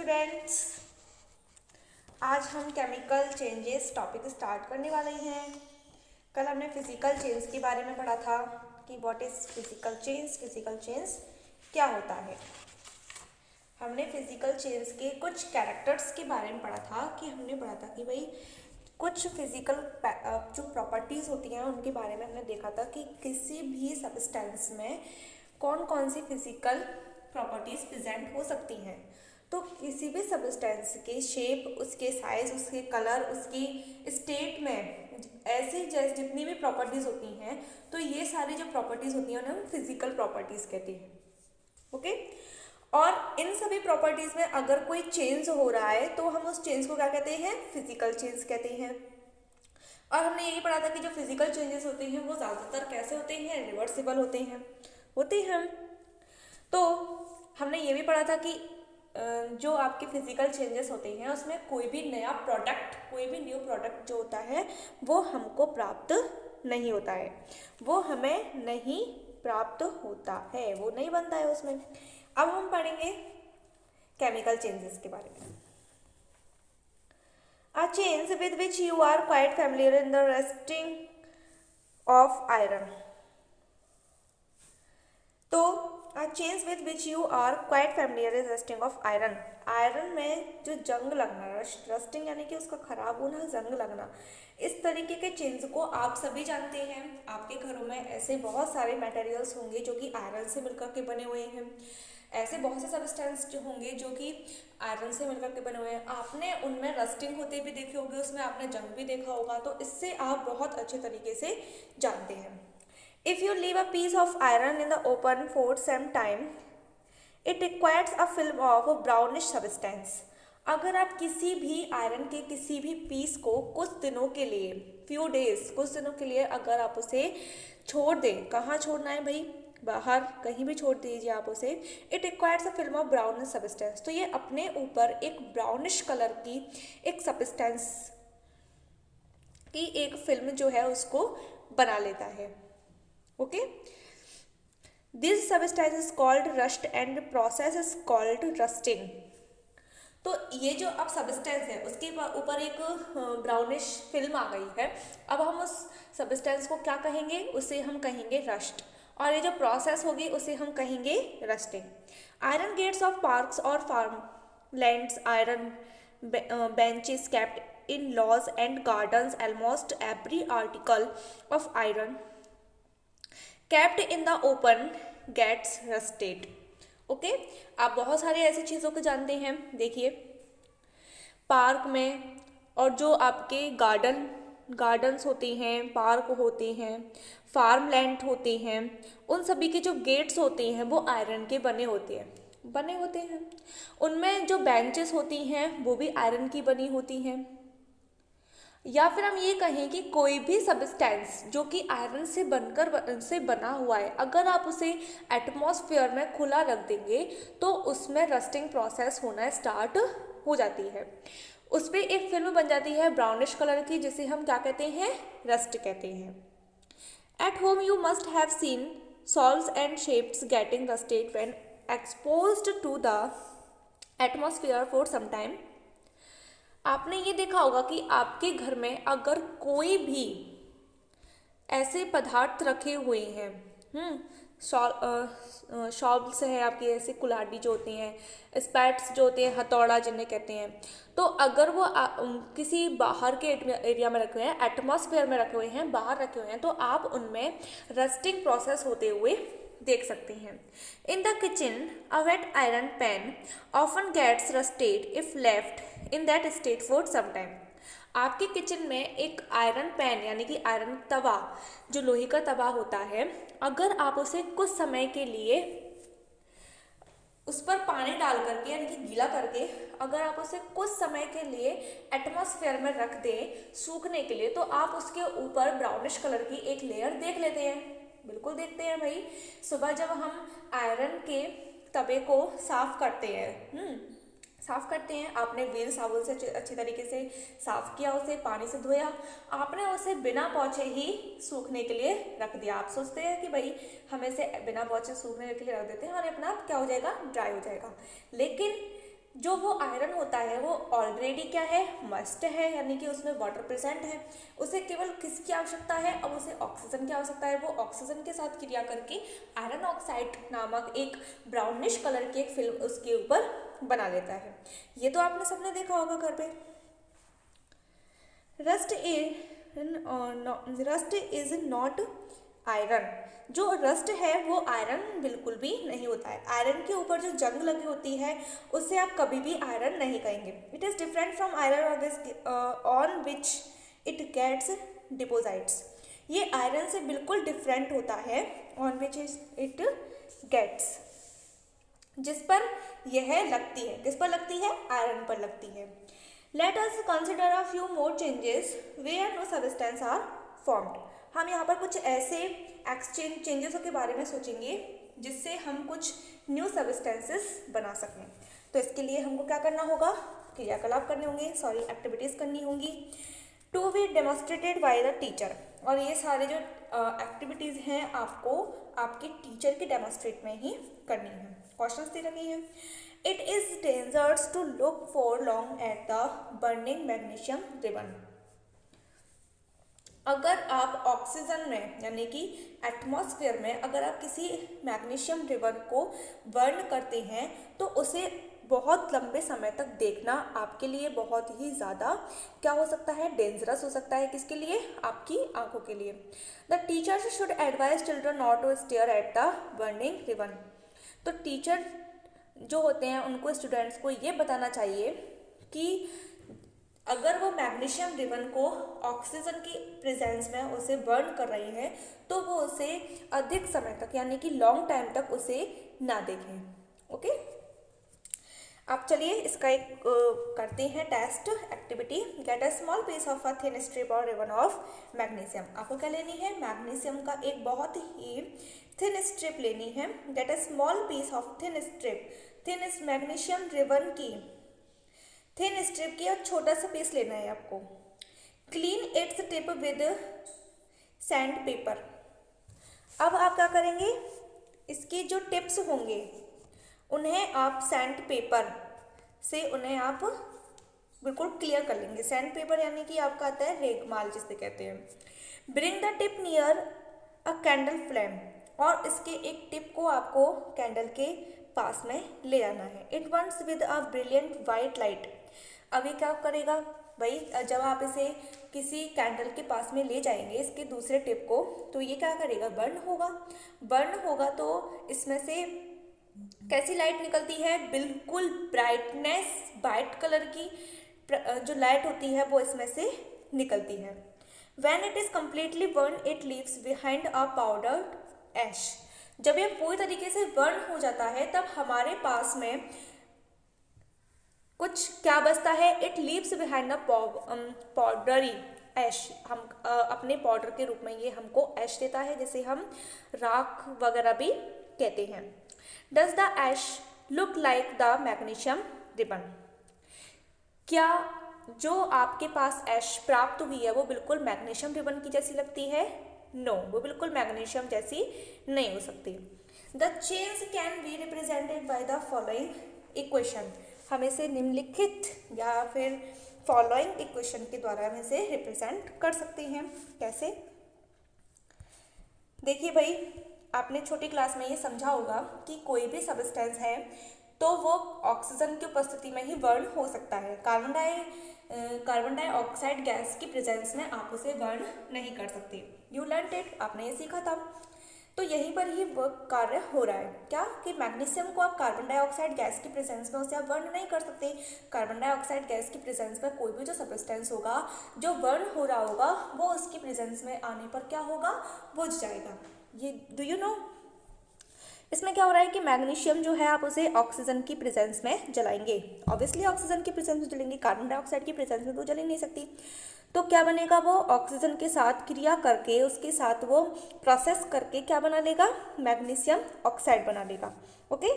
Students, आज हम chemical changes topic start करने वाले हैं। कल हमने फिजिकल चेंज के बारे में पढ़ा था कि व्हाट इज फिजिकल चेंज क्या होता है। हमने फिजिकल चेंज के कुछ कैरेक्टर्स के बारे में पढ़ा था कि भाई कुछ फिजिकल जो प्रॉपर्टीज़ होती हैं उनके बारे में हमने देखा था कि किसी भी सब्सटेंस में कौन कौन सी फिजिकल प्रॉपर्टीज़ प्रेजेंट हो सकती हैं। तो किसी भी सब्सटेंस के शेप, उसके साइज, उसके कलर, उसकी स्टेट में ऐसी जैसे जितनी भी प्रॉपर्टीज़ होती हैं, तो ये सारी जो प्रॉपर्टीज़ होती हैं उन्हें हम फिजिकल प्रॉपर्टीज़ कहते हैं। ओके, और इन सभी प्रॉपर्टीज़ में अगर कोई चेंज हो रहा है तो हम उस चेंज को क्या कहते हैं? फिजिकल चेंज कहते हैं। और हमने यही पढ़ा था कि जो फिजिकल चेंजेस होते हैं वो ज़्यादातर कैसे होते हैं? रिवर्सिबल होते हैं। तो हमने ये भी पढ़ा था कि जो आपके फिजिकल चेंजेस होते हैं उसमें कोई भी न्यू प्रोडक्ट जो होता है वो हमको प्राप्त नहीं होता है, वो हमें नहीं प्राप्त होता है, वो नहीं बनता है उसमें। अब हम पढ़ेंगे केमिकल चेंजेस के बारे में। A change with which you are quite familiar in the rusting of iron. तो A change with which you are quite familiar is rusting of iron. Iron में जो जंग लगना, रस्टिंग यानी कि उसका खराब होना, जंग लगना, इस तरीके के चेंज को आप सभी जानते हैं। आपके घरों में ऐसे बहुत सारे मटेरियल्स होंगे जो कि आयरन से मिलकर के बने हुए हैं। ऐसे बहुत से सब्सटेंस जो होंगे जो कि आयरन से मिलकर के बने हुए हैं। आपने उनमें रस्टिंग होते भी देखे होंगे, उसमें आपने जंग भी देखा होगा, तो इससे आप बहुत अच्छे तरीके से जानते हैं। If you leave a piece of iron in the open for some time, it requires a film of brownish substance. अगर आप किसी भी आयरन के किसी भी पीस को कुछ दिनों के लिए, कुछ दिनों के लिए अगर आप उसे छोड़ दें, कहाँ छोड़ना है भाई? बाहर कहीं भी छोड़ दीजिए आप उसे। It requires a film of brownish substance. तो ये अपने ऊपर एक ब्राउनिश कलर की एक सब्सटेंस की एक फिल्म जो है उसको बना लेता है। Okay, this substance is called rust and process is called rusting. तो ये जो अब सब्सटेंस है उसके ऊपर एक ब्राउनिश फिल्म आ गई है। अब हम उस सब्सटेंस को क्या कहेंगे? उसे हम कहेंगे रस्ट, और ये जो प्रोसेस होगी उसे हम कहेंगे rusting. Iron gates of parks और farmlands, iron benches kept in lawns and gardens, almost every article of iron kept in the open gets rusted. Okay, आप बहुत सारे ऐसी चीज़ों को जानते हैं। देखिए, पार्क में और जो आपके गार्डन्स होते हैं, पार्क होते हैं, फार्म लैंड होते हैं, उन सभी के जो गेट्स होते हैं वो आयरन के बने होते हैं। उनमें जो बेंचेस होती हैं वो भी आयरन की बनी होती हैं। या फिर हम ये कहें कि कोई भी सब्सटेंस जो कि आयरन से बना हुआ है, अगर आप उसे एटमॉस्फेयर में खुला रख देंगे तो उसमें रस्टिंग प्रोसेस होना स्टार्ट हो जाती है। उस पर एक फिल्म बन जाती है ब्राउनिश कलर की, जिसे हम क्या कहते हैं? रस्ट कहते हैं। At home you must have seen shovels and spades getting rusted when exposed to the atmosphere for some time. आपने ये देखा होगा कि आपके घर में अगर कोई भी ऐसे पदार्थ रखे हुए हैं, शॉल्व्स है आपकी, ऐसे कुल्हाड़ी जो होती हैं, स्पैट्स जो होते हैं, हथौड़ा जिन्हें कहते हैं, तो अगर वो किसी बाहर के एरिया में रखे हुए हैं, एटमॉस्फेयर में रखे हुए हैं, बाहर रखे हुए हैं, तो आप उनमें रस्टिंग प्रोसेस होते हुए देख सकते हैं। In the kitchen a wet iron pan often gets rusted if left in that state for some time. आपके किचन में एक आयरन पैन यानी कि आयरन तवा, जो लोहे का तवा होता है, अगर आप उसे कुछ समय के लिए उस पर पानी डाल करके यानी कि गीला करके अगर आप उसे कुछ समय के लिए एटमॉस्फेयर में रख दें सूखने के लिए, तो आप उसके ऊपर ब्राउनिश कलर की एक लेयर देख लेते हैं। बिल्कुल देखते हैं भाई। सुबह जब हम आयरन के तवे को साफ करते हैं, आपने व्हील साबुन से अच्छे तरीके से साफ किया, उसे पानी से धोया, आपने उसे बिना पोंछे ही सूखने के लिए रख दिया। आप सोचते हैं कि भाई हम इसे बिना पोंछे सूखने के लिए रख देते हैं और अपना आप क्या हो जाएगा? ड्राई हो जाएगा। लेकिन जो वो आयरन होता है वो ऑलरेडी क्या है, मस्ट है, यानी कि उसमें वाटर प्रेजेंट है। उसे केवल किसकी आवश्यकता है, अब उसे ऑक्सीजन की आवश्यकता है। वो ऑक्सीजन के साथ क्रिया करके आयरन ऑक्साइड नामक एक ब्राउनिश कलर की एक फिल्म उसके ऊपर बना लेता है। ये तो आपने सबने देखा होगा घर पे। Rust is not iron. जो रस्ट है वो आयरन बिल्कुल भी नहीं होता है। आयरन के ऊपर जो जंग लगी होती है उससे आप कभी भी आयरन नहीं कहेंगे। It is different from iron on which it gets deposits. ये आयरन से बिल्कुल डिफरेंट होता है, ऑन विच इट गेट्स, जिस पर यह लगती है। किस पर लगती है, आयरन पर लगती है। Let us consider a few more changes where no substance are formed. हम यहाँ पर कुछ ऐसे एक्सचेंज चेंजेसों के बारे में सोचेंगे जिससे हम कुछ न्यू सब्सटेंसेस बना सकें। तो इसके लिए हमको क्या करना होगा, क्रियाकलाप करने होंगे, एक्टिविटीज़ करनी होंगी to be demonstrated by the teacher. और ये सारे जो एक्टिविटीज़ हैं आपको आपके टीचर के डेमोन्स्ट्रेट में ही करनी है। क्वेश्चंस दे रखे हैं। It is dangerous to look for long at the burning magnesium ribbon. अगर आप ऑक्सीजन में यानी कि एटमॉस्फेयर में अगर आप किसी मैग्नीशियम रिबन को बर्न करते हैं तो उसे बहुत लंबे समय तक देखना आपके लिए बहुत ही ज़्यादा क्या हो सकता है, डेंजरस हो सकता है। किसके लिए, आपकी आंखों के लिए। The teachers should advise children not to stare at the burning ribbon. तो टीचर जो होते हैं उनको स्टूडेंट्स को ये बताना चाहिए कि अगर वो मैग्नीशियम रिबन को ऑक्सीजन की प्रेजेंस में उसे बर्न कर रही हैं तो वो उसे अधिक समय तक यानी कि लॉन्ग टाइम तक उसे ना देखें। ओके, अब चलिए इसका एक करते हैं test activity. Get a small piece of a thin strip और रिबन ऑफ मैग्नीशियम। आपको क्या लेनी है, मैग्नीशियम का एक बहुत ही थिन स्ट्रिप लेनी है। Get a small piece of thin strip, thin magnesium ribbon की थिन स्ट्रिप की और छोटा सा पीस लेना है आपको। Clean its tip with sandpaper. अब आप क्या करेंगे, इसके जो टिप्स होंगे उन्हें आप सैंड पेपर से उन्हें आप बिल्कुल क्लियर कर लेंगे। सैंड पेपर यानी कि आपका आता है रेगमाल जिसे कहते हैं। Bring the tip near a candle flame. और इसके एक टिप को आपको कैंडल के पास में ले जाना है। It Burns with a brilliant white light. अभी क्या करेगा भाई, जब आप इसे किसी कैंडल के पास में ले जाएंगे इसके दूसरे टिप को, तो ये क्या करेगा, बर्न होगा। बर्न होगा तो इसमें से कैसी लाइट निकलती है, बिल्कुल ब्राइटनेस वाइट कलर की जो लाइट होती है वो इसमें से निकलती है। When it is completely burned, it leaves behind a powdered ash. जब ये पूरी तरीके से बर्न हो जाता है तब हमारे पास में कुछ क्या बचता है, it leaves behind a powdery ash. हम अपने पाउडर के रूप में ये हमको ऐश देता है, जिसे हम राख वगैरह भी कहते हैं। Does the ash look like the magnesium ribbon. क्या जो आपके पास ऐश प्राप्त हुई है वो बिल्कुल मैग्नीशियम रिबन की जैसी लगती है? नो, वो बिल्कुल मैग्नीशियम जैसी नहीं हो सकती। The chains can be represented by the following equation. हम इसे निम्नलिखित या फिर फॉलोइंग इक्वेशन के द्वारा हम इसे रिप्रेजेंट कर सकते हैं। कैसे, देखिए भाई, आपने छोटी क्लास में ये समझा होगा कि कोई भी सब्सटेंस है तो वो ऑक्सीजन की उपस्थिति में ही बर्न हो सकता है। कार्बन डाइऑक्साइड गैस की प्रेजेंस में आप उसे बर्न नहीं कर सकते। यू लर्न इट, आपने ये सीखा था। तो यहीं पर ही वर्क कार्य हो रहा है क्या, कि मैग्नीशियम को आप कार्बन डाइऑक्साइड गैस की प्रेजेंस में उसे आप बर्न नहीं कर सकते। कार्बन डाइऑक्साइड गैस की प्रेजेंस में कोई भी जो सब्सटेंस होगा जो बर्न हो रहा होगा वो उसकी प्रेजेंस में आने पर क्या होगा, बुझ जाएगा। ये डू यू नो। इसमें क्या हो रहा है कि मैग्नीशियम जो है आप उसे ऑक्सीजन की प्रेजेंस में जलाएंगे। ऑब्वियसली ऑक्सीजन की प्रेजेंस में जलेंगे, कार्बन डाइऑक्साइड की प्रेजेंस में तो जल ही नहीं सकती। तो क्या बनेगा, वो ऑक्सीजन के साथ क्रिया करके उसके साथ वो प्रोसेस करके क्या बना लेगा, मैग्नीशियम ऑक्साइड बना लेगा। ओके।